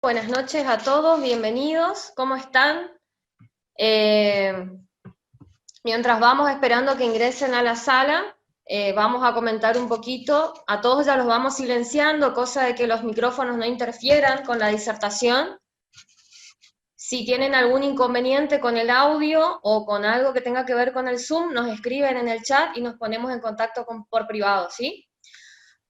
Buenas noches a todos, bienvenidos, ¿cómo están? Eh, Mientras vamos esperando que ingresen a la sala, vamos a comentar un poquito, a todos ya los vamos silenciando, cosa de que los micrófonos no interfieran con la disertación. Si tienen algún inconveniente con el audio o con algo que tenga que ver con el Zoom, nos escriben en el chat y nos ponemos en contacto por privado, ¿sí?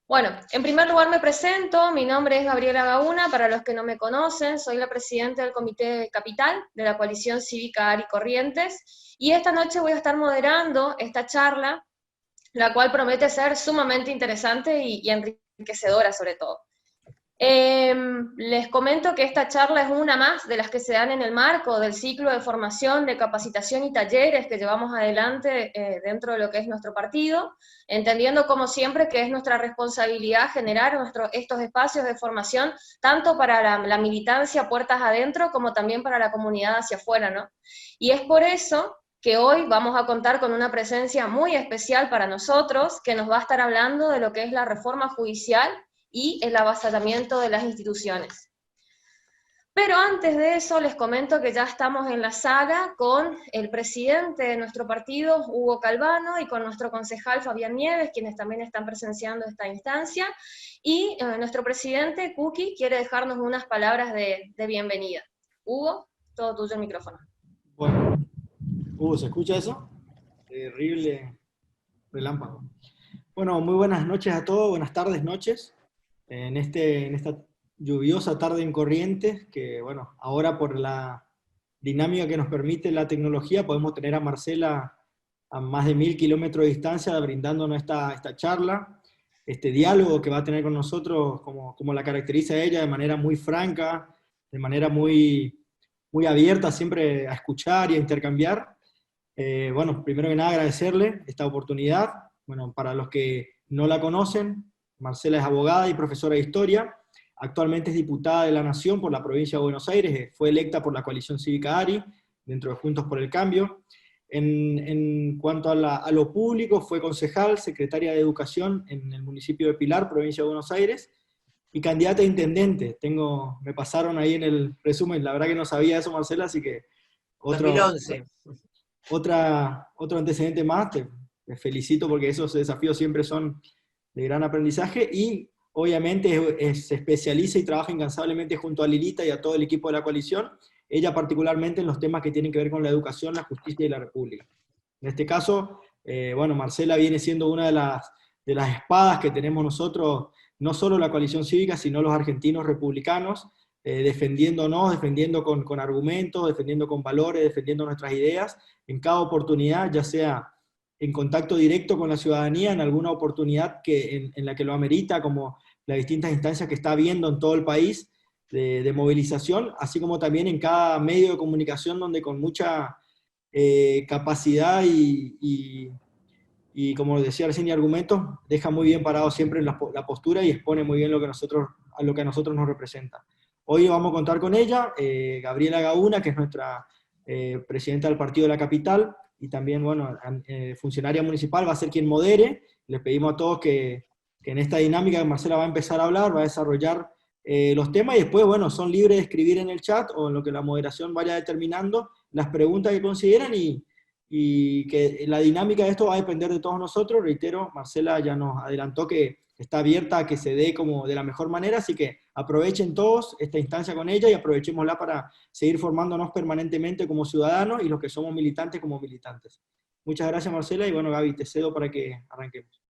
Bueno, en primer lugar me presento, mi nombre es Gabriela Gauna, para los que no me conocen, soy la presidenta del Comité Capital de la Coalición Cívica Ari Corrientes, y esta noche voy a estar moderando esta charla, la cual promete ser sumamente interesante y enriquecedora sobre todo. Les comento que esta charla es una más de las que se dan en el marco del ciclo de formación, de capacitación y talleres que llevamos adelante dentro de lo que es nuestro partido, entendiendo como siempre que es nuestra responsabilidad generar estos espacios de formación, tanto para la militancia puertas adentro, como también para la comunidad hacia afuera, ¿no? Y es por eso que hoy vamos a contar con una presencia muy especial para nosotros, que nos va a estar hablando de lo que es la reforma judicial y el avasallamiento de las instituciones. Pero antes de eso les comento que ya estamos en la sala con el presidente de nuestro partido, Hugo Calvano, y con nuestro concejal Fabián Nieves, quienes también están presenciando esta instancia, y nuestro presidente, Kuki, quiere dejarnos unas palabras de bienvenida. Hugo, todo tuyo el micrófono. Bueno, Hugo, ¿se escucha eso? Terrible relámpago. Bueno, muy buenas noches a todos, buenas tardes, noches. En esta lluviosa tarde en Corrientes, que bueno, ahora por la dinámica que nos permite la tecnología, podemos tener a Marcela a más de 1000 kilómetros de distancia brindándonos esta charla, este diálogo que va a tener con nosotros, como la caracteriza ella, de manera muy franca, de manera muy abierta siempre a escuchar y a intercambiar. Bueno, primero que nada agradecerle esta oportunidad. Bueno, para los que no la conocen, Marcela es abogada y profesora de historia. Actualmente es diputada de la Nación por la provincia de Buenos Aires. Fue electa por la coalición cívica ARI, dentro de Juntos por el Cambio. En cuanto a lo público, fue concejal, secretaria de Educación en el municipio de Pilar, provincia de Buenos Aires, y candidata a intendente. Me pasaron ahí en el resumen, la verdad que no sabía eso, Marcela, así que otro, 2011. otro antecedente más. Te felicito porque esos desafíos siempre son de gran aprendizaje, y obviamente se especializa y trabaja incansablemente junto a Lilita y a todo el equipo de la coalición, ella particularmente en los temas que tienen que ver con la educación, la justicia y la república. En este caso, bueno, Marcela viene siendo una de las espadas que tenemos nosotros, no solo la coalición cívica, sino los argentinos republicanos, defendiéndonos, defendiendo con argumentos, defendiendo con valores, defendiendo nuestras ideas, en cada oportunidad, ya sea en contacto directo con la ciudadanía, en alguna oportunidad en la que lo amerita, como las distintas instancias que está habiendo en todo el país de movilización, así como también en cada medio de comunicación donde con mucha capacidad y como decía recién, y argumentos, deja muy bien parado siempre la postura y expone muy bien lo que a nosotros nos representa. Hoy vamos a contar con ella, Gabriela Gauna, que es nuestra presidenta del Partido de la Capital, y también, bueno, funcionaria municipal, va a ser quien modere. Les pedimos a todos que en esta dinámica que Marcela va a empezar a hablar, va a desarrollar los temas, y después, bueno, son libres de escribir en el chat o en lo que la moderación vaya determinando las preguntas que consideran, y que la dinámica de esto va a depender de todos nosotros. Reitero, Marcela ya nos adelantó que está abierta a que se dé como de la mejor manera, así que aprovechen todos esta instancia con ella y aprovechémosla para seguir formándonos permanentemente como ciudadanos y los que somos militantes como militantes. Muchas gracias, Marcela, y bueno, Gaby, te cedo para que arranquemos.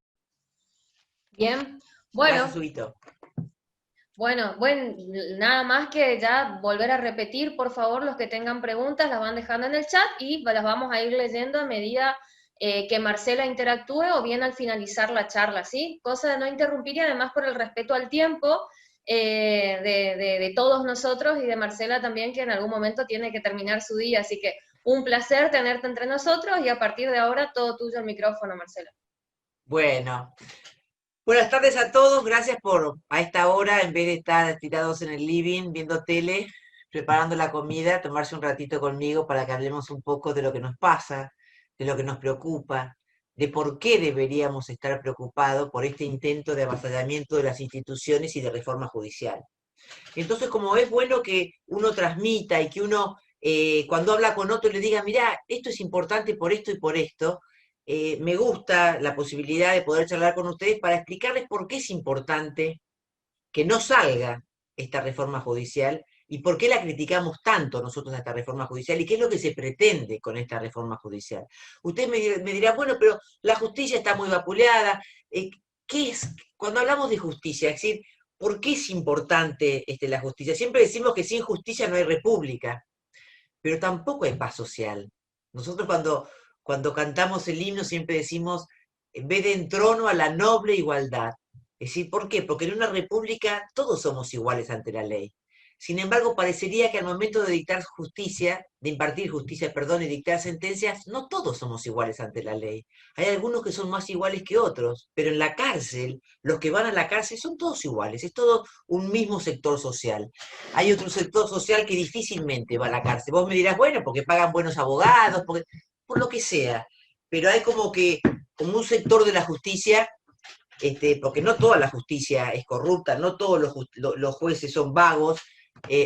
Bien, bueno. Gracias, Huguito. Bueno, nada más que ya volver a repetir, por favor, los que tengan preguntas las van dejando en el chat y las vamos a ir leyendo a medida que Marcela interactúe o bien al finalizar la charla, ¿sí? Cosa de no interrumpir, y además por el respeto al tiempo de todos nosotros y de Marcela también, que en algún momento tiene que terminar su día, así que un placer tenerte entre nosotros, y a partir de ahora todo tuyo el micrófono, Marcela. Bueno. Buenas tardes a todos, gracias por a esta hora, en vez de estar tirados en el living, viendo tele, preparando la comida, tomarse un ratito conmigo para que hablemos un poco de lo que nos pasa, de lo que nos preocupa, de por qué deberíamos estar preocupados por este intento de avasallamiento de las instituciones y de reforma judicial. Entonces, como es bueno que uno transmita y que uno, cuando habla con otro, le diga, mirá, esto es importante por esto y por esto, me gusta la posibilidad de poder charlar con ustedes para explicarles por qué es importante que no salga esta reforma judicial y por qué la criticamos tanto nosotros a esta reforma judicial y qué es lo que se pretende con esta reforma judicial. Usted me dirá, bueno, pero la justicia está muy vapuleada. ¿Qué es? Cuando hablamos de justicia, es decir, ¿por qué es importante la justicia? Siempre decimos que sin justicia no hay república, pero tampoco hay paz social. Nosotros cuando cantamos el himno siempre decimos, en vez de en trono a la noble igualdad. Es decir, ¿por qué? Porque en una república todos somos iguales ante la ley. Sin embargo, parecería que al momento de dictar justicia, de impartir justicia, perdón, y dictar sentencias, no todos somos iguales ante la ley. Hay algunos que son más iguales que otros, pero en la cárcel, los que van a la cárcel son todos iguales, es todo un mismo sector social. Hay otro sector social que difícilmente va a la cárcel. Vos me dirás, bueno, porque pagan buenos abogados, por lo que sea, pero hay como un sector de la justicia, porque no toda la justicia es corrupta, no todos los jueces son vagos,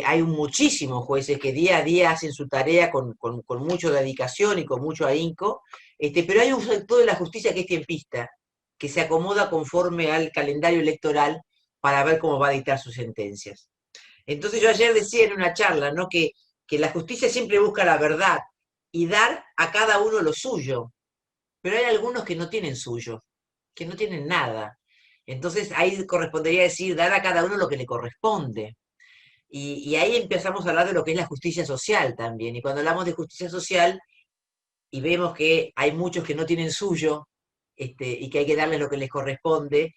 hay muchísimos jueces que día a día hacen su tarea con mucha dedicación y con mucho ahínco, pero hay un sector de la justicia que es tiempista, que se acomoda conforme al calendario electoral para ver cómo va a dictar sus sentencias. Entonces yo ayer decía en una charla, ¿no?, que la justicia siempre busca la verdad y dar a cada uno lo suyo, pero hay algunos que no tienen suyo, que no tienen nada. Entonces ahí correspondería decir, dar a cada uno lo que le corresponde. Y ahí empezamos a hablar de lo que es la justicia social también. Y cuando hablamos de justicia social y vemos que hay muchos que no tienen suyo, y que hay que darles lo que les corresponde,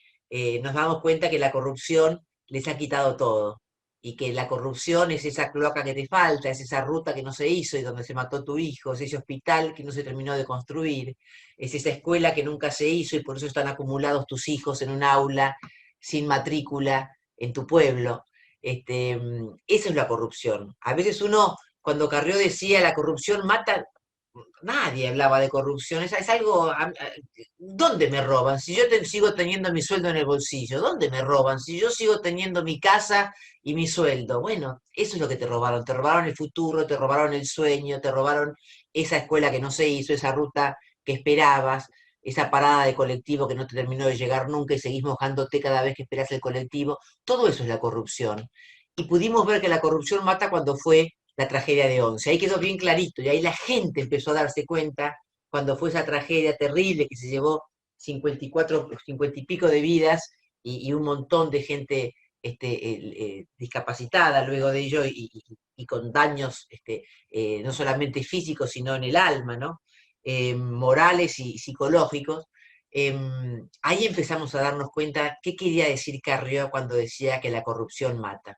nos damos cuenta que la corrupción les ha quitado todo. Y que la corrupción es esa cloaca que te falta, es esa ruta que no se hizo y donde se mató tu hijo, es ese hospital que no se terminó de construir, es esa escuela que nunca se hizo y por eso están acumulados tus hijos en un aula sin matrícula en tu pueblo. Esa es la corrupción. A veces uno, cuando Carrió decía la corrupción mata, nadie hablaba de corrupción, es algo, ¿dónde me roban? Si yo sigo teniendo mi sueldo en el bolsillo, ¿dónde me roban? Si yo sigo teniendo mi casa y mi sueldo, bueno, eso es lo que te robaron el futuro, te robaron el sueño, te robaron esa escuela que no se hizo, esa ruta que esperabas, esa parada de colectivo que no te terminó de llegar nunca y seguís mojándote cada vez que esperás el colectivo, todo eso es la corrupción. Y pudimos ver que la corrupción mata cuando fue la tragedia de Once. Ahí quedó bien clarito, y ahí la gente empezó a darse cuenta cuando fue esa tragedia terrible que se llevó 54, 50 y pico de vidas y un montón de gente discapacitada luego de ello y con daños no solamente físicos, sino en el alma, ¿no? Morales y psicológicos. Ahí empezamos a darnos cuenta qué quería decir Carrió cuando decía que la corrupción mata.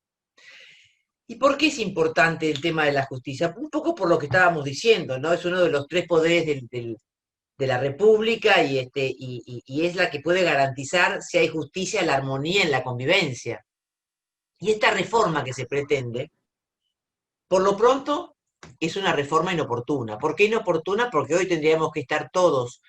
¿Y por qué es importante el tema de la justicia? Un poco por lo que estábamos diciendo, ¿no? Es uno de los tres poderes de la República y es la que puede garantizar, si hay justicia, la armonía en la convivencia. Y esta reforma que se pretende, por lo pronto, es una reforma inoportuna. ¿Por qué inoportuna? Porque hoy tendríamos que estar todos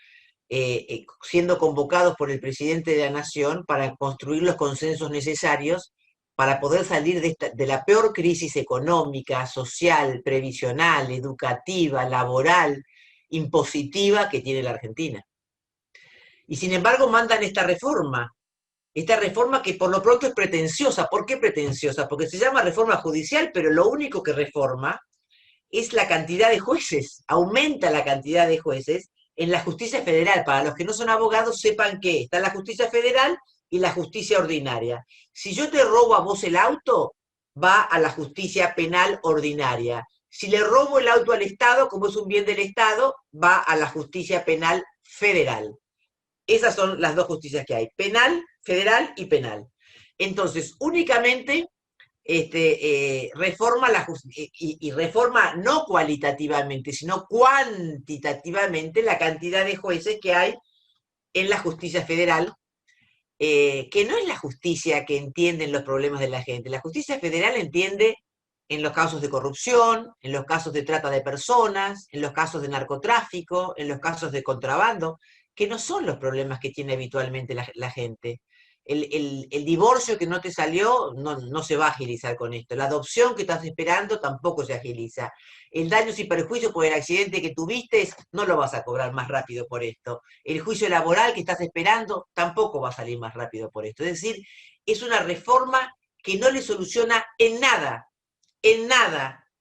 siendo convocados por el presidente de la Nación para construir los consensos necesarios para poder salir de la peor crisis económica, social, previsional, educativa, laboral, impositiva que tiene la Argentina. Y sin embargo mandan esta reforma que por lo pronto es pretenciosa. ¿Por qué pretenciosa? Porque se llama reforma judicial, pero lo único que reforma es la cantidad de jueces, aumenta la cantidad de jueces en la justicia federal. Para los que no son abogados, sepan que está la justicia federal y la justicia ordinaria. Si yo te robo a vos el auto, va a la justicia penal ordinaria. Si le robo el auto al Estado, como es un bien del Estado, va a la justicia penal federal. Esas son las dos justicias que hay, penal, federal y penal. Entonces, únicamente reforma y reforma no cualitativamente, sino cuantitativamente la cantidad de jueces que hay en la justicia federal, que no es la justicia que entienden los problemas de la gente. La justicia federal entiende en los casos de corrupción, en los casos de trata de personas, en los casos de narcotráfico, en los casos de contrabando, que no son los problemas que tiene habitualmente la gente. el divorcio que no te salió no se va a agilizar con esto. La adopción que estás esperando tampoco se agiliza. El daños y perjuicios por el accidente que tuviste no lo vas a cobrar más rápido por esto. El juicio laboral que estás esperando tampoco va a salir más rápido por esto. Es decir, es una reforma que no le soluciona en nada,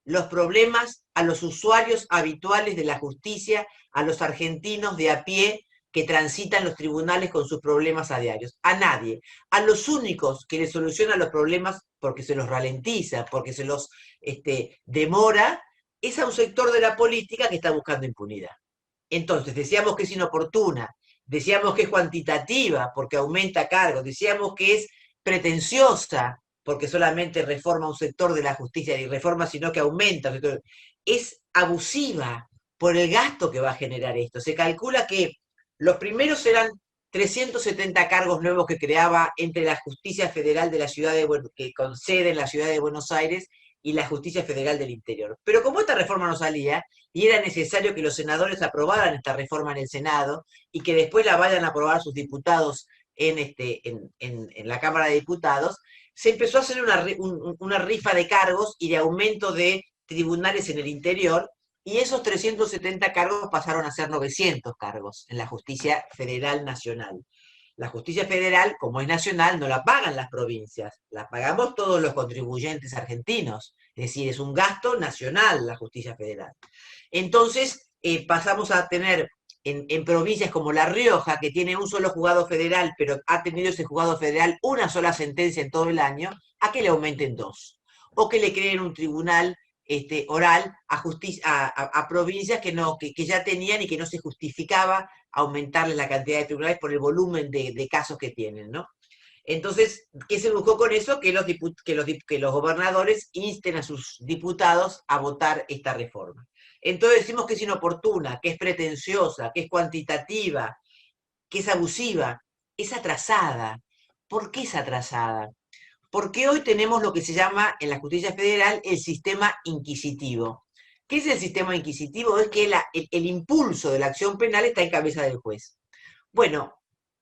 los problemas a los usuarios habituales de la justicia, a los argentinos de a pie que transitan los tribunales con sus problemas a diarios. A nadie. A los únicos que le solucionan los problemas porque se los ralentiza, porque se los demora, es a un sector de la política que está buscando impunidad. Entonces, decíamos que es inoportuna, decíamos que es cuantitativa porque aumenta cargos, decíamos que es pretenciosa porque solamente reforma un sector de la justicia, y reforma sino que aumenta. Es abusiva por el gasto que va a generar esto. Se calcula que los primeros eran 370 cargos nuevos que creaba entre la Justicia Federal de la Ciudad que con sede en la Ciudad de Buenos Aires y la Justicia Federal del Interior. Pero como esta reforma no salía, y era necesario que los senadores aprobaran esta reforma en el Senado, y que después la vayan a aprobar sus diputados en la Cámara de Diputados, se empezó a hacer una rifa de cargos y de aumento de tribunales en el interior, y esos 370 cargos pasaron a ser 900 cargos en la Justicia Federal Nacional. La justicia federal, como es nacional, no la pagan las provincias, la pagamos todos los contribuyentes argentinos. Es decir, es un gasto nacional la justicia federal. Entonces, pasamos a tener en provincias como La Rioja, que tiene un solo juzgado federal, pero ha tenido ese juzgado federal una sola sentencia en todo el año, a que le aumenten 2. O que le creen un tribunal oral a provincias que ya tenían y que no se justificaba aumentarles la cantidad de tribunales por el volumen de casos que tienen, ¿no? Entonces, ¿qué se buscó con eso? Que los gobernadores insten a sus diputados a votar esta reforma. Entonces decimos que es inoportuna, que es pretenciosa, que es cuantitativa, que es abusiva, es atrasada. ¿Por qué es atrasada? Porque hoy tenemos lo que se llama en la justicia federal el sistema inquisitivo. ¿Qué es el sistema inquisitivo? Es que el impulso de la acción penal está en cabeza del juez. Bueno,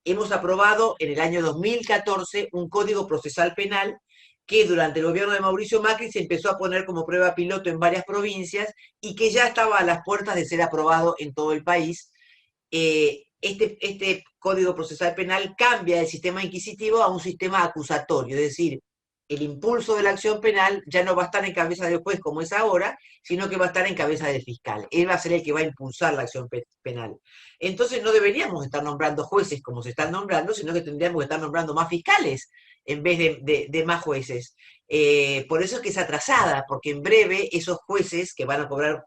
hemos aprobado en el año 2014 un código procesal penal que durante el gobierno de Mauricio Macri se empezó a poner como prueba piloto en varias provincias y que ya estaba a las puertas de ser aprobado en todo el país. Este Código Procesal Penal cambia el sistema inquisitivo a un sistema acusatorio, es decir, el impulso de la acción penal ya no va a estar en cabeza del juez como es ahora, sino que va a estar en cabeza del fiscal. Él va a ser el que va a impulsar la acción penal. Entonces no deberíamos estar nombrando jueces como se están nombrando, sino que tendríamos que estar nombrando más fiscales en vez de más jueces. Por eso es que es atrasada, porque en breve esos jueces que van a cobrar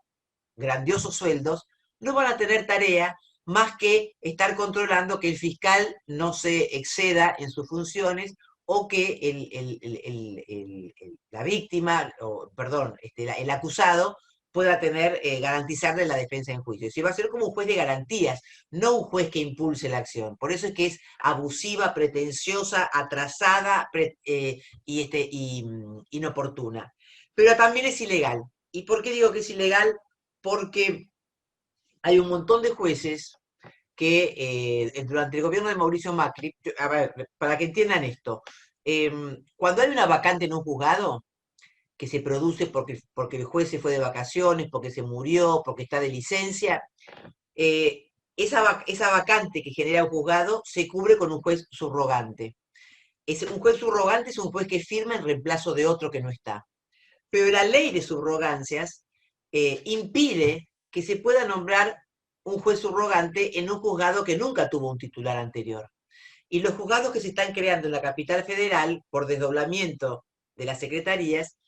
grandiosos sueldos no van a tener tarea más que estar controlando que el fiscal no se exceda en sus funciones o que la víctima, el acusado, pueda garantizarle la defensa en juicio. Si va a ser como un juez de garantías, no un juez que impulse la acción. Por eso es que es abusiva, pretenciosa, atrasada y inoportuna. Pero también es ilegal. ¿Y por qué digo que es ilegal? Porque hay un montón de jueces que durante el gobierno de Mauricio Macri, a ver, para que entiendan esto, cuando hay una vacante en un juzgado que se produce porque el juez se fue de vacaciones, porque se murió, porque está de licencia, esa vacante que genera un juzgado se cubre con un juez subrogante. Un juez subrogante es un juez que firma en reemplazo de otro que no está. Pero la ley de subrogancias impide que se pueda nombrar un juez subrogante en un juzgado que nunca tuvo un titular anterior. Y los juzgados que se están creando en la capital federal, por desdoblamiento de las secretarías,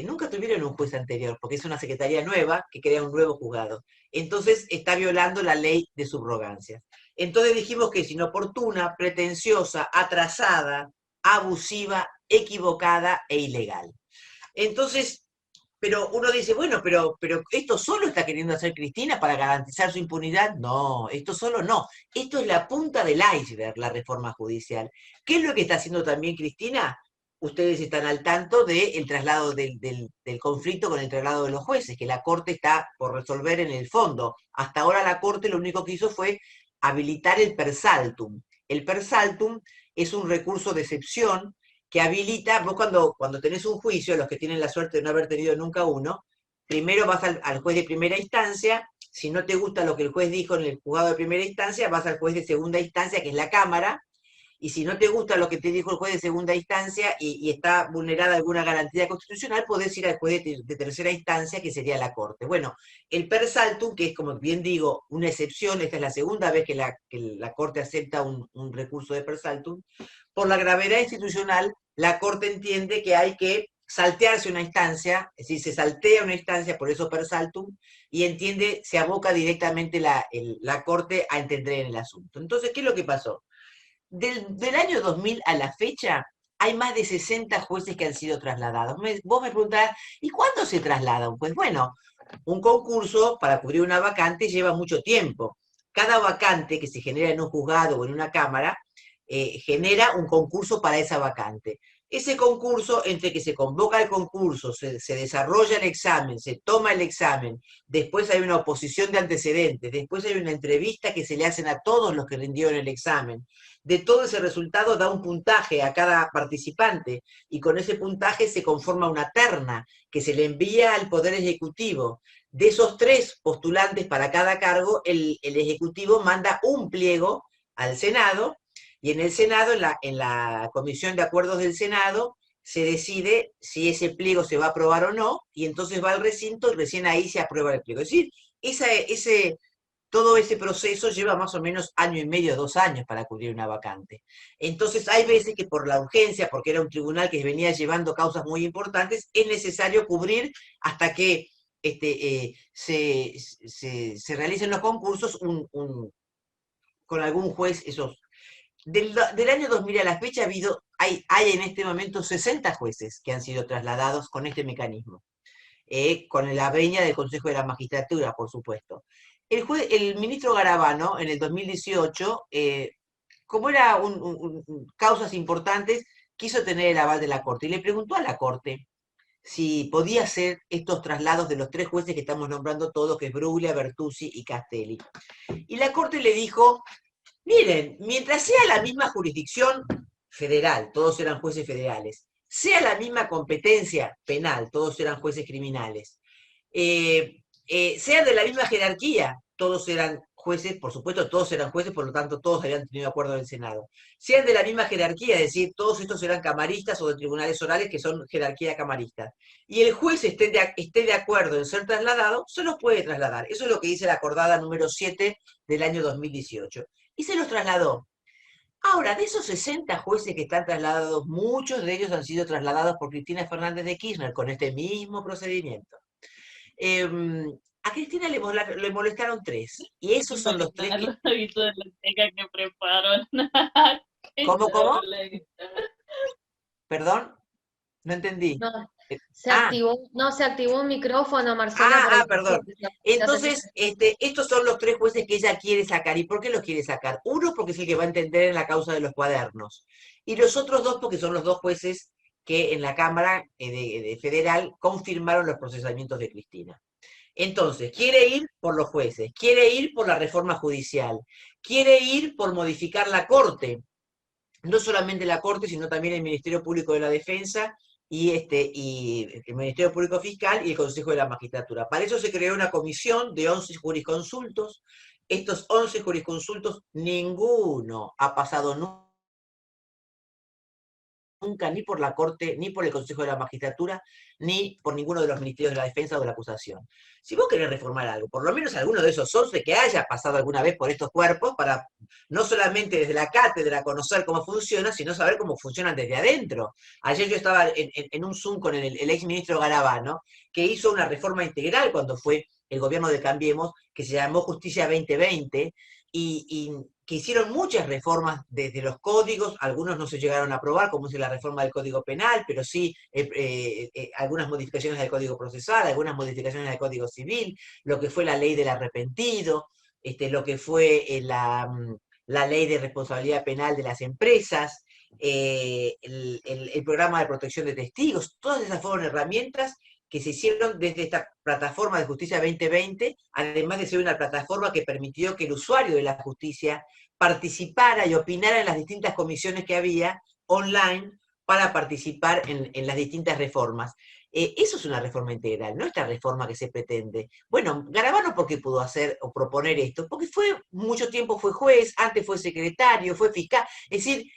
nunca tuvieron un juez anterior, porque es una secretaría nueva que crea un nuevo juzgado. Entonces está violando la ley de subrogancias. Entonces dijimos que es inoportuna, pretenciosa, atrasada, abusiva, equivocada e ilegal. Entonces, pero uno dice, bueno, pero ¿esto solo está queriendo hacer Cristina para garantizar su impunidad? No, esto solo no. Esto es la punta del iceberg, la reforma judicial. ¿Qué es lo que está haciendo también Cristina? Ustedes están al tanto del traslado del conflicto con el traslado de los jueces, que la Corte está por resolver en el fondo. Hasta ahora la Corte lo único que hizo fue habilitar el per saltum. El per saltum es un recurso de excepción que habilita, vos cuando tenés un juicio, los que tienen la suerte de no haber tenido nunca uno, primero vas al juez de primera instancia, si no te gusta lo que el juez dijo en el juzgado de primera instancia, vas al juez de segunda instancia, que es la Cámara, y si no te gusta lo que te dijo el juez de segunda instancia y está vulnerada alguna garantía constitucional, podés ir al juez de tercera instancia, que sería la Corte. Bueno, el per saltum, que es, como bien digo, una excepción, esta es la segunda vez que la Corte acepta un recurso de per saltum, por la gravedad institucional, la Corte entiende que hay que saltearse una instancia, es decir, se saltea una instancia, por eso per saltum, y entiende, se aboca directamente la Corte a entender en el asunto. Entonces, ¿qué es lo que pasó? Del año 2000 a la fecha, hay más de 60 jueces que han sido trasladados. Vos me preguntás, ¿y cuándo se trasladan? Pues bueno, un concurso para cubrir una vacante lleva mucho tiempo. Cada vacante que se genera en un juzgado o en una cámara genera un concurso para esa vacante. Ese concurso, entre que se convoca el concurso, se desarrolla el examen, se toma el examen, después hay una oposición de antecedentes, después hay una entrevista que se le hacen a todos los que rindieron el examen. De todo ese resultado da un puntaje a cada participante y con ese puntaje se conforma una terna que se le envía al Poder Ejecutivo. De esos 3 postulantes para cada cargo, el Ejecutivo manda un pliego al Senado, y en el Senado, en la Comisión de Acuerdos del Senado, se decide si ese pliego se va a aprobar o no, y entonces va al recinto y recién ahí se aprueba el pliego. Es decir, todo ese proceso lleva más o menos 1,5 años, 2 años para cubrir una vacante. Entonces hay veces que por la urgencia, porque era un tribunal que venía llevando causas muy importantes, es necesario cubrir hasta que se realicen los concursos con algún juez. Del año 2000 a la fecha hay en este momento 60 jueces que han sido trasladados con este mecanismo, con la venia del Consejo de la Magistratura, por supuesto. El ministro Garabano, en el 2018, como era causas importantes, quiso tener el aval de la Corte y le preguntó a la Corte si podía hacer estos traslados de los 3 jueces que estamos nombrando todos, que es Bruglia, Bertuzzi y Castelli. Y la Corte le dijo: miren, mientras sea la misma jurisdicción federal, todos eran jueces federales, sea la misma competencia penal, todos eran jueces criminales, sean de la misma jerarquía, todos eran jueces, por supuesto, todos eran jueces, por lo tanto, todos habían tenido acuerdo en el Senado. Sean de la misma jerarquía, es decir, todos estos eran camaristas o de tribunales orales que son jerarquía camarista. Y el juez esté de acuerdo en ser trasladado, se los puede trasladar. Eso es lo que dice la acordada número 7 del año 2018. Y se los trasladó. Ahora, de esos 60 jueces que están trasladados, muchos de ellos han sido trasladados por Cristina Fernández de Kirchner con este mismo procedimiento. A Cristina le molestaron 3, y esos son los 3 que... que preparo. ¿Cómo? ¿Perdón? No entendí. No, se activó un micrófono, Marcela. Perdón. Entonces, estos son los 3 jueces que ella quiere sacar. ¿Y por qué los quiere sacar? Uno, porque es el que va a entender en la causa de los cuadernos. Y los otros 2, porque son los 2 jueces que en la Cámara Federal confirmaron los procesamientos de Cristina. Entonces, quiere ir por los jueces, quiere ir por la reforma judicial, quiere ir por modificar la Corte, no solamente la Corte, sino también el Ministerio Público de la Defensa y el Ministerio Público Fiscal y el Consejo de la Magistratura. Para eso se creó una comisión de 11 jurisconsultos. Estos 11 jurisconsultos, ninguno ha pasado nunca ni por la Corte, ni por el Consejo de la Magistratura, ni por ninguno de los ministerios de la Defensa o de la acusación. Si vos querés reformar algo, por lo menos alguno de esos 11 que haya pasado alguna vez por estos cuerpos, para no solamente desde la cátedra conocer cómo funciona, sino saber cómo funcionan desde adentro. Ayer yo estaba en un Zoom con el exministro Garabano, que hizo una reforma integral cuando fue el gobierno de Cambiemos, que se llamó Justicia 2020, y que hicieron muchas reformas desde los códigos, algunos no se llegaron a aprobar, como es la reforma del Código Penal, pero sí algunas modificaciones del Código Procesal, algunas modificaciones del Código Civil, lo que fue la ley del arrepentido, lo que fue la ley de responsabilidad penal de las empresas, el programa de protección de testigos. Todas esas fueron herramientas que se hicieron desde esta plataforma de Justicia 2020, además de ser una plataforma que permitió que el usuario de la justicia participara y opinara en las distintas comisiones que había online para participar en las distintas reformas. Eso es una reforma integral, no esta reforma que se pretende. Bueno, Garabano, ¿por qué pudo hacer o proponer esto? Porque mucho tiempo fue juez, antes fue secretario, fue fiscal, es decir,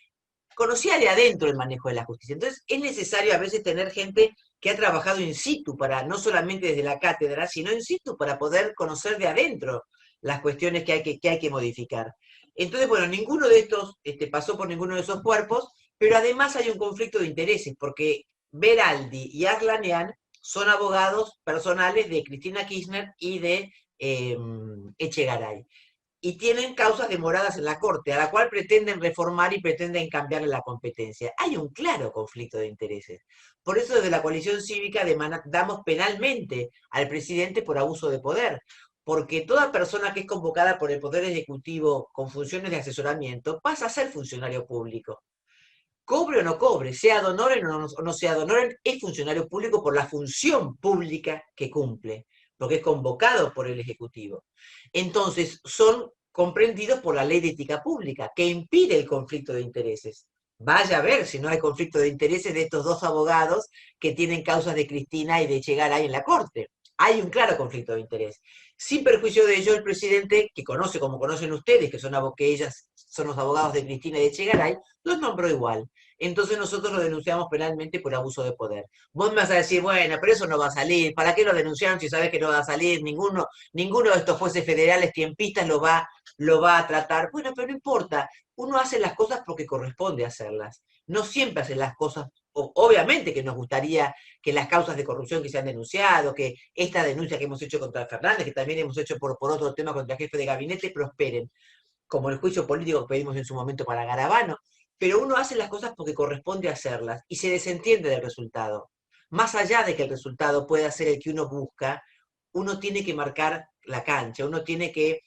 conocía de adentro el manejo de la justicia. Entonces, es necesario a veces tener gente que ha trabajado in situ, para no solamente desde la cátedra, sino in situ para poder conocer de adentro las cuestiones que hay que modificar. Entonces, bueno, ninguno de estos pasó por ninguno de esos cuerpos, pero además hay un conflicto de intereses, porque Beraldi y Arlanian son abogados personales de Cristina Kirchner y de Echegaray. Y tienen causas demoradas en la Corte, a la cual pretenden reformar y pretenden cambiarle la competencia. Hay un claro conflicto de intereses. Por eso desde la coalición cívica demandamos penalmente al presidente por abuso de poder, porque toda persona que es convocada por el Poder Ejecutivo con funciones de asesoramiento pasa a ser funcionario público. Cobre o no cobre, sea donoren o no sea donoren, es funcionario público por la función pública que cumple, porque es convocado por el Ejecutivo. Entonces, son comprendidos por la ley de ética pública, que impide el conflicto de intereses. Vaya a ver si no hay conflicto de intereses de estos dos abogados que tienen causas de Cristina y de Echegaray en la Corte. Hay un claro conflicto de interés. Sin perjuicio de ello, el presidente, que conoce como conocen ustedes, que ellas son los abogados de Cristina y de Echegaray, los nombró igual. Entonces nosotros lo denunciamos penalmente por abuso de poder. Vos me vas a decir, bueno, pero eso no va a salir, ¿para qué lo denunciaron si sabes que no va a salir? Ninguno de estos jueces federales tiempistas lo va a tratar. Bueno, pero no importa, uno hace las cosas porque corresponde hacerlas. No siempre hacen las cosas, obviamente que nos gustaría que las causas de corrupción que se han denunciado, que esta denuncia que hemos hecho contra Fernández, que también hemos hecho por otro tema contra el jefe de gabinete, prosperen, como el juicio político que pedimos en su momento para Garabano, pero uno hace las cosas porque corresponde hacerlas y se desentiende del resultado. Más allá de que el resultado pueda ser el que uno busca, uno tiene que marcar la cancha, uno tiene que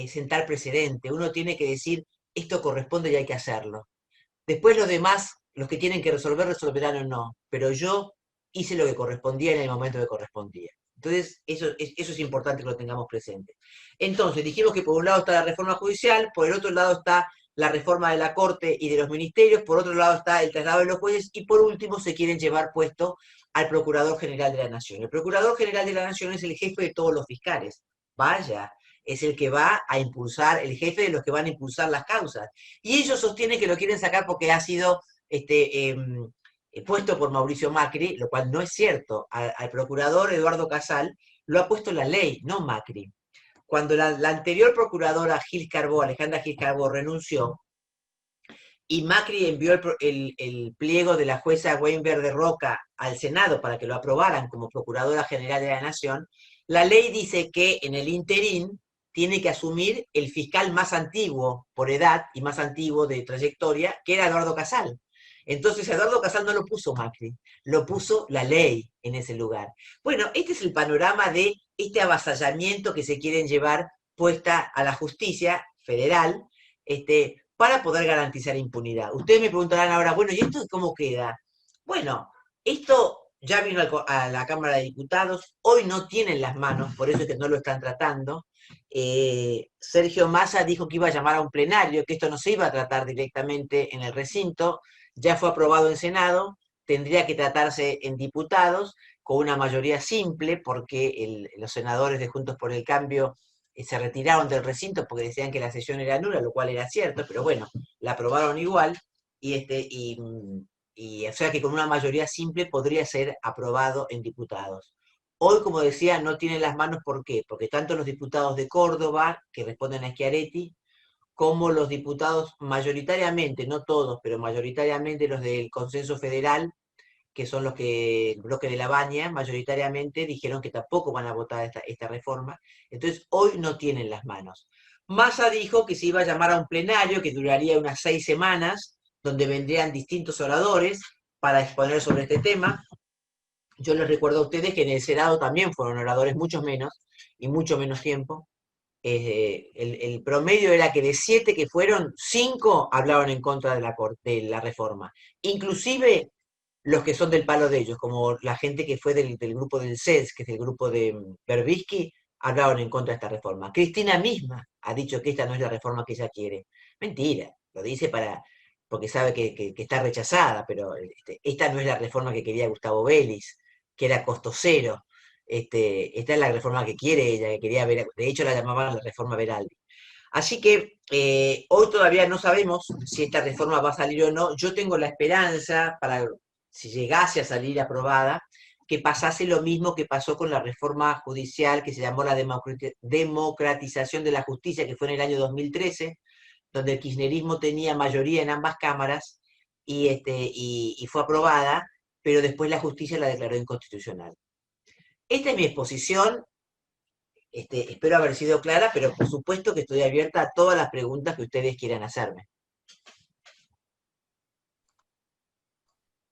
sentar precedente, uno tiene que decir, esto corresponde y hay que hacerlo. Después los demás, los que tienen que resolver, resolverán o no, pero yo hice lo que correspondía en el momento que correspondía. Entonces, eso es importante que lo tengamos presente. Entonces, dijimos que por un lado está la reforma judicial, por el otro lado está la reforma de la Corte y de los ministerios, por otro lado está el traslado de los jueces, y por último se quieren llevar puesto al Procurador General de la Nación. El Procurador General de la Nación es el jefe de todos los fiscales. Vaya, es el que va a impulsar, el jefe de los que van a impulsar las causas. Y ellos sostienen que lo quieren sacar porque ha sido puesto por Mauricio Macri, lo cual no es cierto. Al procurador Eduardo Casal lo ha puesto la ley, no Macri. Cuando la anterior procuradora Alejandra Gil Carbó, renunció, y Macri envió el pliego de la jueza Weinberg de Roca al Senado para que lo aprobaran como Procuradora General de la Nación, la ley dice que en el interín tiene que asumir el fiscal más antiguo por edad y más antiguo de trayectoria, que era Eduardo Casal. Entonces Eduardo Casal no lo puso Macri, lo puso la ley en ese lugar. Bueno, este es el panorama de este avasallamiento que se quieren llevar puesta a la justicia federal, para poder garantizar impunidad. Ustedes me preguntarán ahora, bueno, ¿y esto cómo queda? Bueno, esto ya vino a la Cámara de Diputados, hoy no tienen las manos, por eso es que no lo están tratando. Sergio Massa dijo que iba a llamar a un plenario, que esto no se iba a tratar directamente en el recinto, ya fue aprobado en Senado, tendría que tratarse en diputados con una mayoría simple, porque los senadores de Juntos por el Cambio se retiraron del recinto porque decían que la sesión era nula, lo cual era cierto, pero bueno, la aprobaron igual, y o sea que con una mayoría simple podría ser aprobado en diputados. Hoy, como decía, no tienen las manos, ¿por qué? Porque tanto los diputados de Córdoba, que responden a Schiaretti, como los diputados mayoritariamente, no todos, pero mayoritariamente los del Consenso Federal, que son los que, el bloque de la Baña, mayoritariamente dijeron que tampoco van a votar esta reforma. Entonces, hoy no tienen las manos. Massa dijo que se iba a llamar a un plenario que duraría unas 6 semanas, donde vendrían distintos oradores para exponer sobre este tema. Yo les recuerdo a ustedes que en el Senado también fueron oradores, muchos menos, y mucho menos tiempo. El promedio era que de 7 que fueron, 5 hablaron en contra de la reforma. Inclusive los que son del palo de ellos, como la gente que fue del grupo del CES, que es el grupo de Berbisky, hablaron en contra de esta reforma. Cristina misma ha dicho que esta no es la reforma que ella quiere. Mentira, lo dice porque sabe que está rechazada, pero esta no es la reforma que quería Gustavo Vélez, que era costo cero. Esta es la reforma que quiere ella, que quería ver, de hecho la llamaban la reforma Veraldi. Así que hoy todavía no sabemos si esta reforma va a salir o no. Yo tengo la esperanza, para si llegase a salir aprobada, que pasase lo mismo que pasó con la reforma judicial que se llamó la democratización de la justicia, que fue en el año 2013, donde el kirchnerismo tenía mayoría en ambas cámaras y fue aprobada, pero después la justicia la declaró inconstitucional. Esta es mi exposición. Espero haber sido clara, pero por supuesto que estoy abierta a todas las preguntas que ustedes quieran hacerme.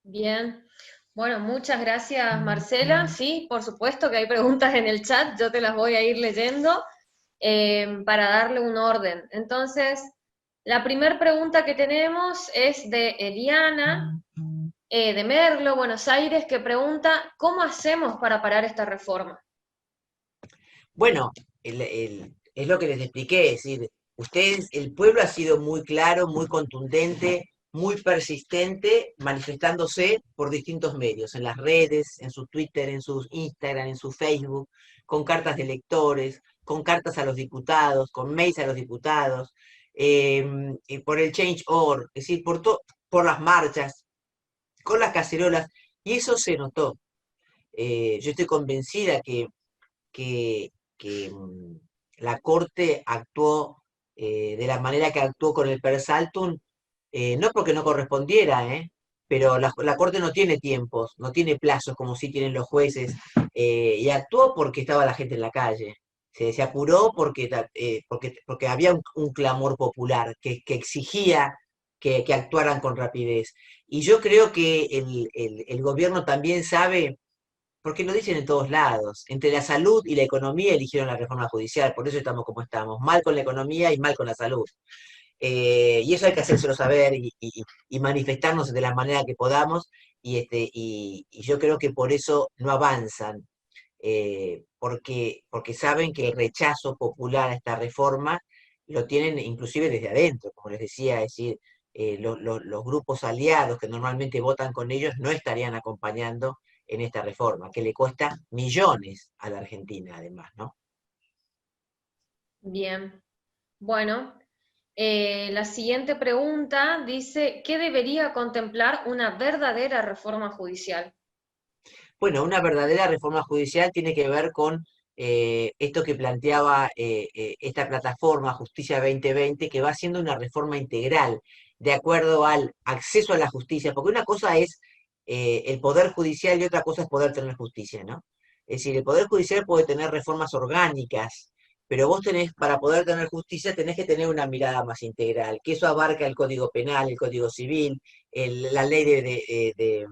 Bien. Bueno, muchas gracias, Marcela. Sí, por supuesto que hay preguntas en el chat, yo te las voy a ir leyendo para darle un orden. Entonces, la primera pregunta que tenemos es de Eliana, de Merlo, Buenos Aires, que pregunta, ¿cómo hacemos para parar esta reforma? Bueno, es lo que les expliqué, es decir, el pueblo ha sido muy claro, muy contundente, muy persistente, manifestándose por distintos medios, en las redes, en su Twitter, en su Instagram, en su Facebook, con cartas de electores, con cartas a los diputados, con mails a los diputados, por el Change.org, es decir, por las marchas, con las cacerolas, y eso se notó. Yo estoy convencida que, que la Corte actuó de la manera que actuó con el Persaltum, no porque no correspondiera, pero la Corte no tiene tiempos, no tiene plazos como sí tienen los jueces, y actuó porque estaba la gente en la calle. Se apuró porque había un clamor popular que exigía que actuaran con rapidez. Y yo creo que el gobierno también sabe, porque lo dicen en todos lados, entre la salud y la economía eligieron la reforma judicial, por eso estamos como estamos, mal con la economía y mal con la salud. Y eso hay que hacérselo saber y manifestarnos de la manera que podamos, y yo creo que por eso no avanzan, porque saben que el rechazo popular a esta reforma lo tienen inclusive desde adentro, como les decía, es decir, los grupos aliados que normalmente votan con ellos no estarían acompañando en esta reforma, que le cuesta millones a la Argentina, además, ¿no? Bien. Bueno, la siguiente pregunta dice, ¿qué debería contemplar una verdadera reforma judicial? Bueno, una verdadera reforma judicial tiene que ver con esto que planteaba esta plataforma Justicia 2020, que va siendo una reforma integral de acuerdo al acceso a la justicia, porque una cosa es el poder judicial y otra cosa es poder tener justicia, ¿no? Es decir, el poder judicial puede tener reformas orgánicas, pero vos para poder tener justicia, tenés que tener una mirada más integral, que eso abarca el Código Penal, el Código Civil, la ley de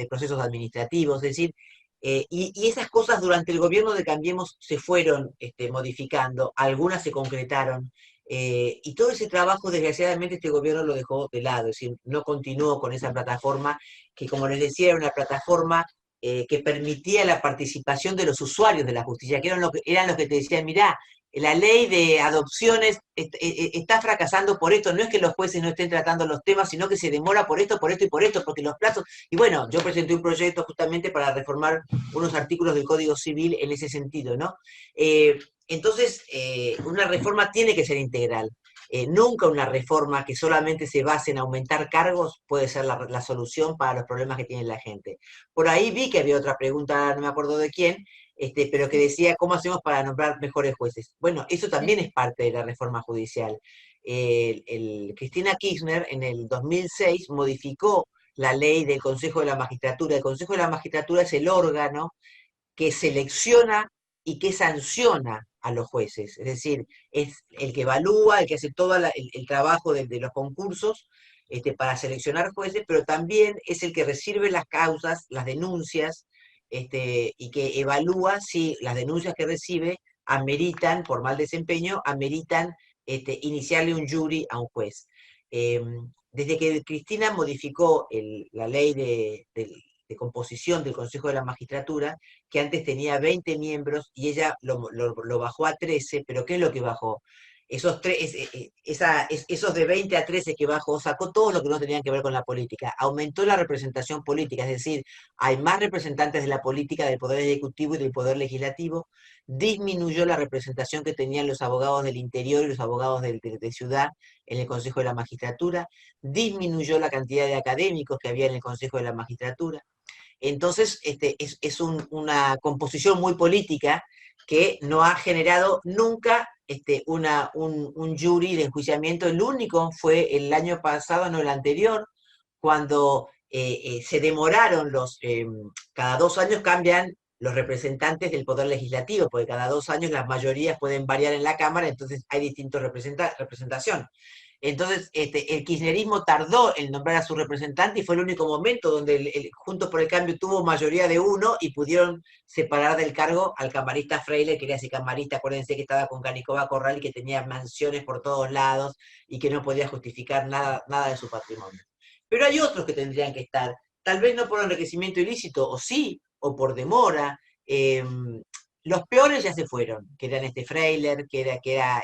procesos administrativos, es decir, y esas cosas durante el gobierno de Cambiemos se fueron modificando, algunas se concretaron, y todo ese trabajo, desgraciadamente, este gobierno lo dejó de lado, es decir, no continuó con esa plataforma, que como les decía, era una plataforma que permitía la participación de los usuarios de la justicia, que eran los que te decían, mirá, la ley de adopciones está fracasando por esto, no es que los jueces no estén tratando los temas, sino que se demora por esto y por esto, porque los plazos... Y bueno, yo presenté un proyecto justamente para reformar unos artículos del Código Civil en ese sentido, ¿no? Entonces, una reforma tiene que ser integral. Nunca una reforma que solamente se base en aumentar cargos puede ser la solución para los problemas que tiene la gente. Por ahí vi que había otra pregunta, no me acuerdo de quién, pero que decía, ¿cómo hacemos para nombrar mejores jueces? Bueno, eso también es parte de la reforma judicial. Cristina Kirchner en el 2006 modificó la ley del Consejo de la Magistratura. El Consejo de la Magistratura es el órgano que selecciona y que sanciona a los jueces. Es decir, es el que evalúa, el que hace todo el trabajo de los concursos para seleccionar jueces, pero también es el que recibe las causas, las denuncias, y que evalúa si las denuncias que recibe ameritan, por mal desempeño, ameritan iniciarle un jury a un juez. desde que Cristina modificó la ley de composición del Consejo de la Magistratura, que antes tenía 20 miembros y ella lo bajó a 13, pero ¿qué es lo que bajó? Esos de 20 a 13 que bajó, sacó todo lo que no tenían que ver con la política, aumentó la representación política, es decir, hay más representantes de la política, del Poder Ejecutivo y del Poder Legislativo, disminuyó la representación que tenían los abogados del interior y los abogados de ciudad en el Consejo de la Magistratura, disminuyó la cantidad de académicos que había en el Consejo de la Magistratura. Entonces, es una composición muy política que no ha generado nunca un jury de enjuiciamiento. El único fue el año pasado, no el anterior, cuando se demoraron cada 2 años cambian los representantes del Poder Legislativo, porque cada 2 años las mayorías pueden variar en la Cámara, entonces hay distintos representación. Entonces, el kirchnerismo tardó en nombrar a su representante y fue el único momento donde Juntos por el Cambio tuvo mayoría de uno y pudieron separar del cargo al camarista Freire, que era ese camarista, acuérdense que estaba con Canicoba Corral y que tenía mansiones por todos lados y que no podía justificar nada de su patrimonio. Pero hay otros que tendrían que estar, tal vez no por enriquecimiento ilícito, o sí, o por demora. Los peores ya se fueron, que eran Freiler, que era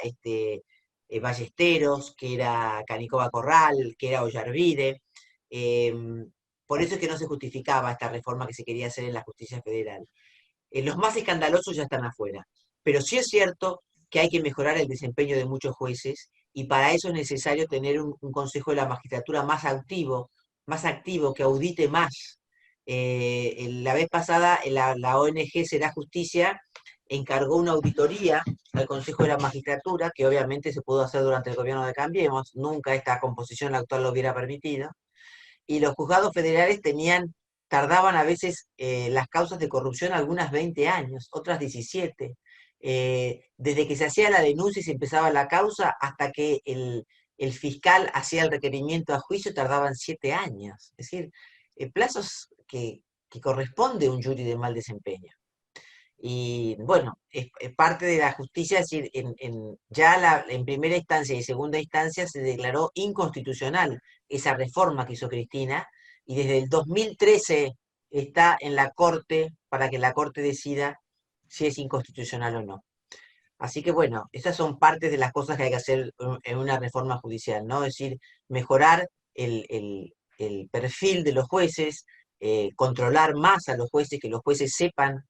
Ballesteros, que era Canicoba Corral, que era Ollarvide. Por eso es que no se justificaba esta reforma que se quería hacer en la justicia federal. Los más escandalosos ya están afuera. Pero sí es cierto que hay que mejorar el desempeño de muchos jueces y para eso es necesario tener un Consejo de la Magistratura más activo, que audite más. La vez pasada la ONG Será Justicia encargó una auditoría al Consejo de la Magistratura, que obviamente se pudo hacer durante el gobierno de Cambiemos, nunca esta composición actual lo hubiera permitido, y los juzgados federales tardaban a veces las causas de corrupción algunas 20 años, otras 17. Desde que se hacía la denuncia y se empezaba la causa hasta que el fiscal hacía el requerimiento a juicio tardaban 7 años. Es decir, plazos que corresponde un jury de mal desempeño. Y bueno, es parte de la justicia, es decir, en primera instancia y segunda instancia se declaró inconstitucional esa reforma que hizo Cristina, y desde el 2013 está en la Corte para que la Corte decida si es inconstitucional o no. Así que bueno, estas son partes de las cosas que hay que hacer en una reforma judicial, ¿no? Es decir, mejorar el perfil de los jueces, controlar más a los jueces, que los jueces sepan.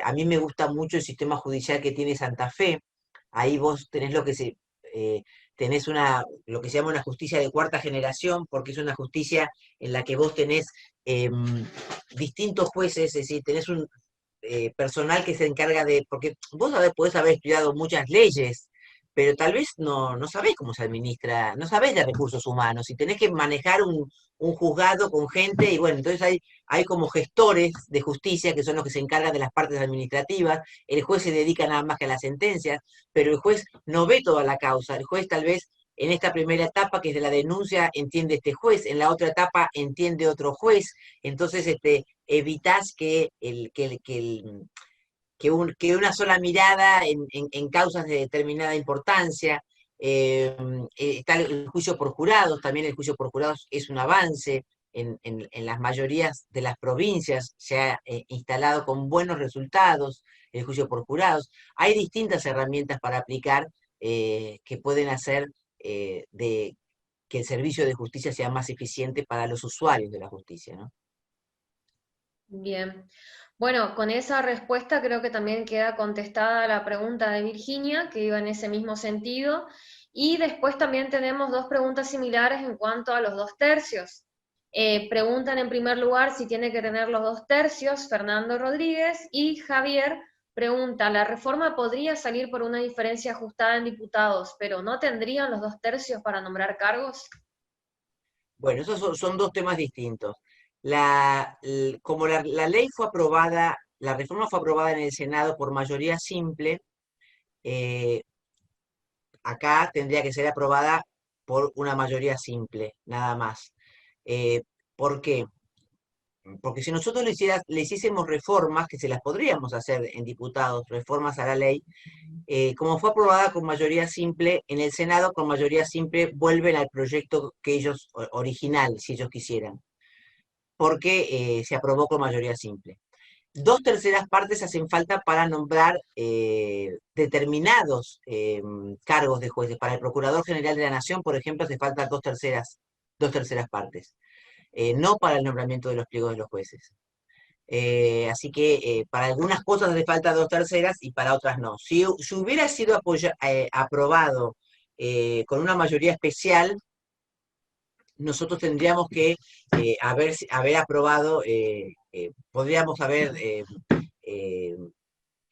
A mí me gusta mucho el sistema judicial que tiene Santa Fe. Ahí vos tenés tenés lo que se llama una justicia de cuarta generación, porque es una justicia en la que vos tenés distintos jueces, es decir, tenés un personal que se encarga porque vos podés haber estudiado muchas leyes, pero tal vez no sabés cómo se administra, no sabés de recursos humanos, y tenés que manejar un juzgado con gente, y bueno, entonces hay como gestores de justicia que son los que se encargan de las partes administrativas, el juez se dedica nada más que a las sentencias, pero el juez no ve toda la causa, el juez tal vez en esta primera etapa, que es de la denuncia, entiende este juez, en la otra etapa entiende otro juez, entonces evitás que una sola mirada en causas de determinada importancia. Está el juicio por jurados, también el juicio por jurados es un avance. En las mayorías de las provincias se ha instalado con buenos resultados el juicio por jurados. Hay distintas herramientas para aplicar que pueden hacer que el servicio de justicia sea más eficiente para los usuarios de la justicia, ¿no? Bien. Bueno, con esa respuesta creo que también queda contestada la pregunta de Virginia, que iba en ese mismo sentido. Y después también tenemos dos preguntas similares en cuanto a los 2/3. Preguntan en primer lugar si tiene que tener los 2/3 Fernando Rodríguez, y Javier pregunta, ¿la reforma podría salir por una diferencia ajustada en diputados, pero no tendrían los 2/3 para nombrar cargos? Bueno, esos son dos temas distintos. Como la ley fue aprobada, la reforma fue aprobada en el Senado por mayoría simple, eh, acá tendría que ser aprobada por una mayoría simple, nada más. ¿Por qué? Porque si nosotros le hiciésemos reformas, que se las podríamos hacer en diputados, reformas a la ley, como fue aprobada con mayoría simple, en el Senado con mayoría simple vuelven al proyecto que ellos, original, si ellos quisieran, porque se aprobó con mayoría simple. 2/3 hacen falta para nombrar determinados cargos de jueces. Para el Procurador General de la Nación, por ejemplo, hace falta 2/3 partes. No para el nombramiento de los pliegos de los jueces. Así que para algunas cosas hace falta 2/3 y para otras no. Si hubiera sido aprobado con una mayoría especial, nosotros tendríamos que haber aprobado, podríamos haber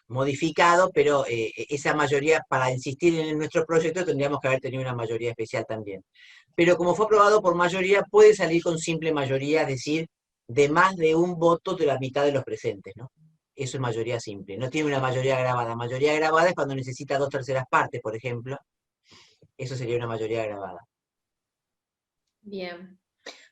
modificado, pero esa mayoría, para insistir en nuestro proyecto, tendríamos que haber tenido una mayoría especial también. Pero como fue aprobado por mayoría, puede salir con simple mayoría, es decir, de más de un voto de la mitad de los presentes, ¿no? Eso es mayoría simple. No tiene una mayoría agravada. Mayoría agravada es cuando necesita 2/3 partes, por ejemplo. Eso sería una mayoría agravada. Bien.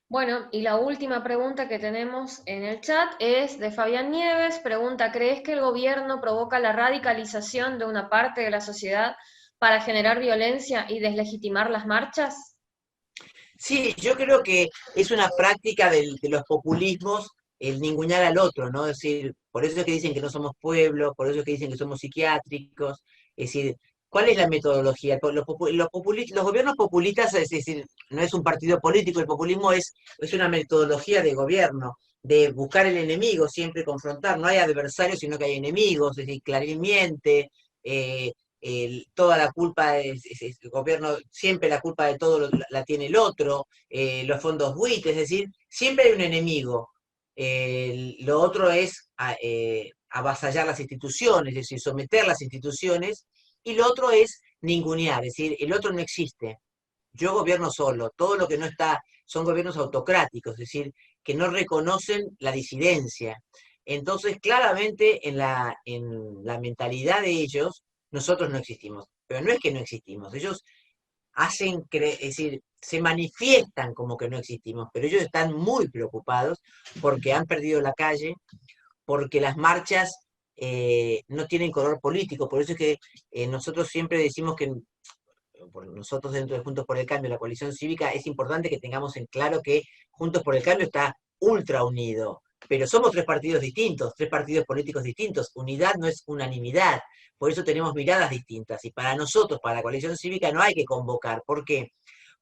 Bueno, y la última pregunta que tenemos en el chat es de Fabián Nieves. Pregunta, ¿crees que el gobierno provoca la radicalización de una parte de la sociedad para generar violencia y deslegitimar las marchas? Sí, yo creo que es una práctica de los populismos el ningunear al otro, ¿no? Es decir, por eso es que dicen que no somos pueblo, por eso es que dicen que somos psiquiátricos. Es decir, ¿cuál es la metodología? Los gobiernos populistas, es decir, no es un partido político, el populismo es una metodología de gobierno, de buscar el enemigo, siempre confrontar. No hay adversarios, sino que hay enemigos, es decir, Clarín miente, toda la culpa es el gobierno, siempre la culpa de todo la tiene el otro, los fondos buitres, es decir, siempre hay un enemigo. Lo otro es avasallar las instituciones, es decir, someter las instituciones, y lo otro es ningunear, es decir, el otro no existe. Yo gobierno solo, todo lo que no está, son gobiernos autocráticos, es decir, que no reconocen la disidencia. Entonces, claramente en la mentalidad de ellos, nosotros no existimos. Pero no es que no existimos, ellos es decir, se manifiestan como que no existimos, pero ellos están muy preocupados porque han perdido la calle, porque las marchas no tienen color político. Por eso es que nosotros siempre decimos que nosotros dentro de Juntos por el Cambio, la coalición cívica, es importante que tengamos en claro que Juntos por el Cambio está ultra unido, pero somos tres partidos distintos, tres partidos políticos distintos. Unidad no es unanimidad, por eso tenemos miradas distintas. Y para nosotros, para la coalición cívica, no hay que convocar. ¿Por qué?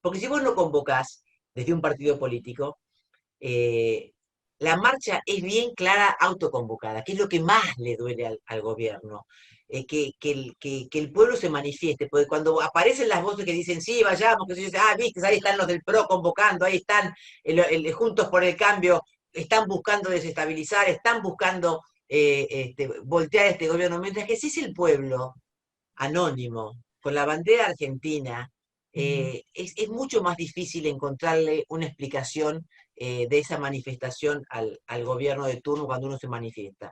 Porque si vos no convocás desde un partido político, la marcha es bien clara autoconvocada, que es lo que más le duele al gobierno. Que el pueblo se manifieste, porque cuando aparecen las voces que dicen, sí, vayamos, que se dice, viste, ahí están los del PRO convocando, ahí están Juntos por el Cambio, están buscando desestabilizar, están buscando voltear este gobierno, mientras que si es el pueblo anónimo, con la bandera argentina, es mucho más difícil encontrarle una explicación de esa manifestación al gobierno de turno cuando uno se manifiesta.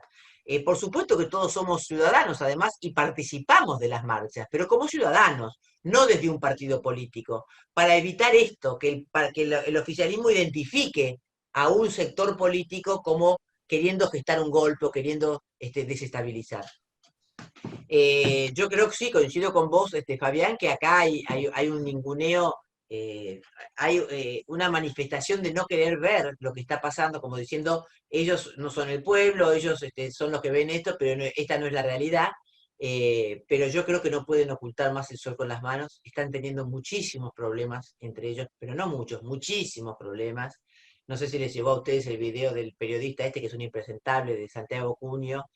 Por supuesto que todos somos ciudadanos, además, y participamos de las marchas, pero como ciudadanos, no desde un partido político, para evitar esto, para que el oficialismo identifique a un sector político como queriendo gestar un golpe o queriendo desestabilizar. Yo creo que sí, coincido con vos, Fabián, que acá hay un ninguneo, hay una manifestación de no querer ver lo que está pasando, como diciendo, ellos no son el pueblo, ellos son los que ven esto, pero esta no es la realidad. Pero yo creo que no pueden ocultar más el sol con las manos. Están teniendo muchísimos problemas entre ellos, pero no muchos, muchísimos problemas. No sé si les llegó a ustedes el video del periodista que es un impresentable, de Santiago Cunio,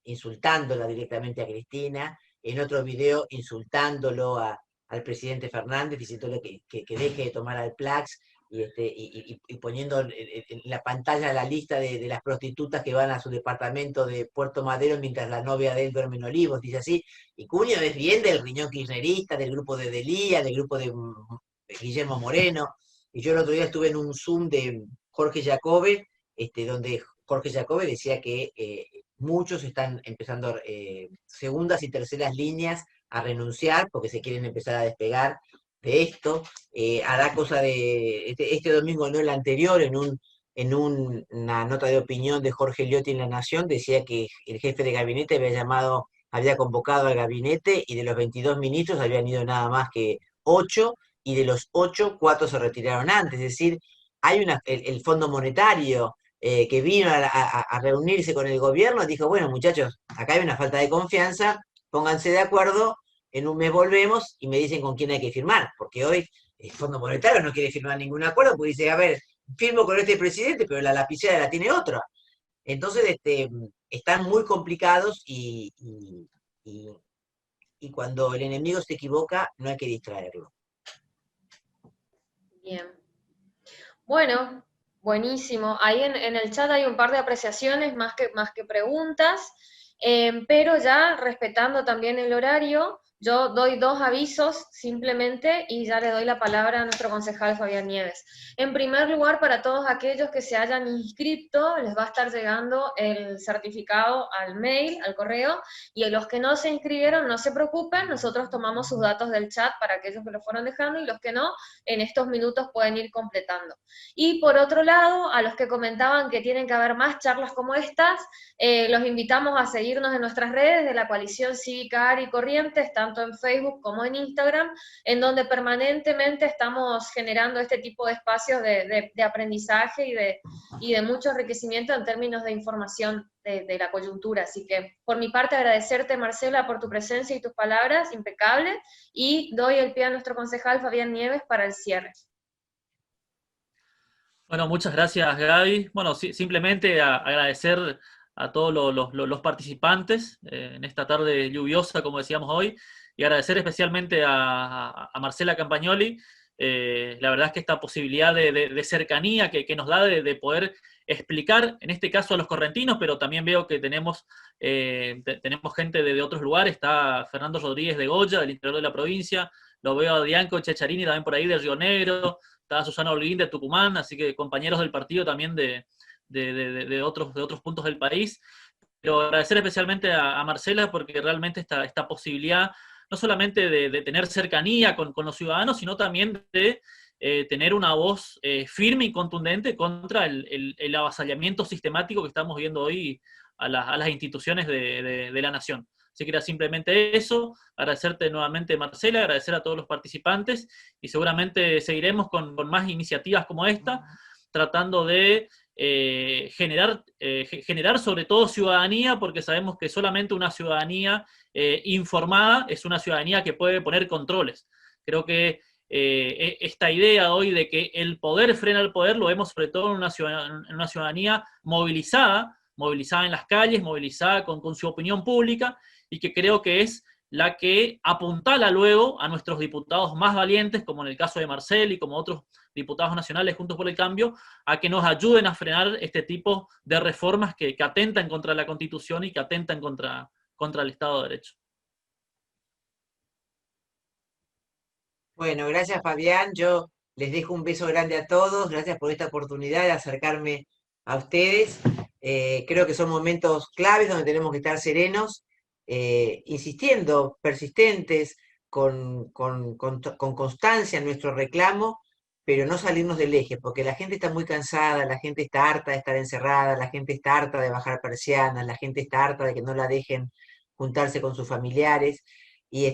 insultándola directamente a Cristina, en otro video insultándolo al presidente Fernández, diciéndole que deje de tomar al Plax, y poniendo en la pantalla la lista de las prostitutas que van a su departamento de Puerto Madero mientras la novia de él duerme en Olivos, dice así. Y Cunio es bien del riñón kirchnerista, del grupo de Delía, del grupo de Guillermo Moreno. Y yo el otro día estuve en un Zoom de Jorge Jacobe, donde Jorge Jacobe decía que muchos están empezando segundas y terceras líneas a renunciar porque se quieren empezar a despegar de esto. Hará cosa de este domingo, no el anterior, en un en una nota de opinión de Jorge Liotti en La Nación, decía que el jefe de gabinete había convocado al gabinete, y de los 22 ministros habían ido nada más que 8, y de los 8, 4 se retiraron antes. Es decir, el Fondo Monetario, que vino a reunirse con el gobierno, dijo, bueno, muchachos, acá hay una falta de confianza, pónganse de acuerdo, en un mes volvemos y me dicen con quién hay que firmar, porque hoy el Fondo Monetario no quiere firmar ningún acuerdo, porque dice, a ver, firmo con este presidente, pero la lapicera la tiene otro. Entonces, están muy complicados, y cuando el enemigo se equivoca, no hay que distraerlo. Bien. Bueno, buenísimo. Ahí en el chat hay un par de apreciaciones más que preguntas, pero ya respetando también el horario, yo doy 2 avisos simplemente y ya le doy la palabra a nuestro concejal Fabián Nieves. En primer lugar, para todos aquellos que se hayan inscrito, les va a estar llegando el certificado al mail, al correo, y a los que no se inscribieron, no se preocupen, nosotros tomamos sus datos del chat para aquellos que lo fueron dejando, y los que no, en estos minutos pueden ir completando. Y por otro lado, a los que comentaban que tienen que haber más charlas como estas, los invitamos a seguirnos en nuestras redes de la Coalición Cívica ARI Corrientes, tanto en Facebook como en Instagram, en donde permanentemente estamos generando este tipo de espacios de aprendizaje y de mucho enriquecimiento en términos de información de la coyuntura. Así que, por mi parte, agradecerte, Marcela, por tu presencia y tus palabras, impecable, y doy el pie a nuestro concejal Fabián Nieves para el cierre. Bueno, muchas gracias, Gaby. Bueno, simplemente agradecer a todos los participantes en esta tarde lluviosa, como decíamos hoy, y agradecer especialmente a Marcela Campagnoli. La verdad es que esta posibilidad de cercanía que nos da de poder explicar, en este caso a los correntinos, pero también veo que tenemos gente de otros lugares. Está Fernando Rodríguez de Goya, del interior de la provincia, lo veo a Dianco Checharini también por ahí de Río Negro, está Susana Holguín de Tucumán, así que compañeros del partido también de otros puntos del país. Pero agradecer especialmente a Marcela, porque realmente esta posibilidad, no solamente de tener cercanía con los ciudadanos, sino también de tener una voz firme y contundente contra el avasallamiento sistemático que estamos viendo hoy a las instituciones de la nación. Así que era simplemente eso, agradecerte nuevamente, Marcela, agradecer a todos los participantes, y seguramente seguiremos con más iniciativas como esta, tratando de generar sobre todo ciudadanía, porque sabemos que solamente una ciudadanía informada es una ciudadanía que puede poner controles. Creo que esta idea hoy de que el poder frena al poder lo vemos sobre todo en una ciudadanía movilizada en las calles, movilizada con su opinión pública, y que creo que es la que apuntala luego a nuestros diputados más valientes, como en el caso de Marcel y como otros diputados nacionales Juntos por el Cambio, a que nos ayuden a frenar este tipo de reformas que atentan contra la Constitución y que atentan contra el Estado de Derecho. Bueno, gracias, Fabián. Yo les dejo un beso grande a todos. Gracias por esta oportunidad de acercarme a ustedes. Creo que son momentos claves donde tenemos que estar serenos, insistiendo, persistentes, con constancia en nuestro reclamo, pero no salirnos del eje, porque la gente está muy cansada, la gente está harta de estar encerrada, la gente está harta de bajar persianas, la gente está harta de que no la dejen juntarse con sus familiares, y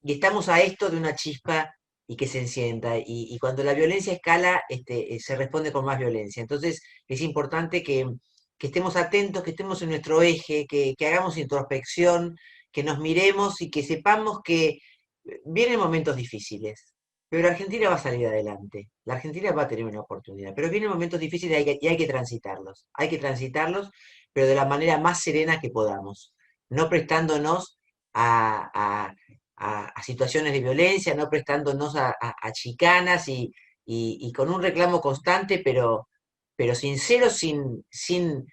estamos a esto de una chispa y que se encienda, y cuando la violencia escala, se responde con más violencia. Entonces es importante que estemos atentos, que estemos en nuestro eje, que hagamos introspección, que nos miremos y que sepamos que vienen momentos difíciles, pero Argentina va a salir adelante, la Argentina va a tener una oportunidad, pero vienen momentos difíciles y hay que transitarlos, pero de la manera más serena que podamos, no prestándonos a situaciones de violencia, no prestándonos a chicanas, y con un reclamo constante, pero sincero, sin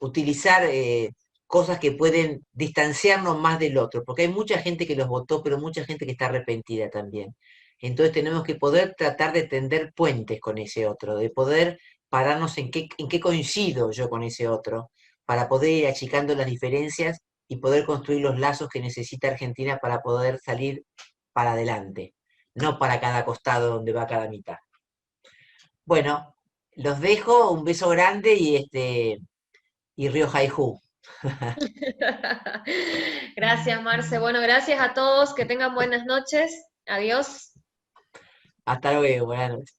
utilizar cosas que pueden distanciarnos más del otro, porque hay mucha gente que los votó, pero mucha gente que está arrepentida también. Entonces tenemos que poder tratar de tender puentes con ese otro, de poder pararnos en qué coincido yo con ese otro, para poder ir achicando las diferencias y poder construir los lazos que necesita Argentina para poder salir para adelante, no para cada costado donde va cada mitad. Bueno, los dejo, un beso grande y Río Haihu. Gracias, Marce. Bueno, gracias a todos, que tengan buenas noches. Adiós. Hasta luego, buenas noches.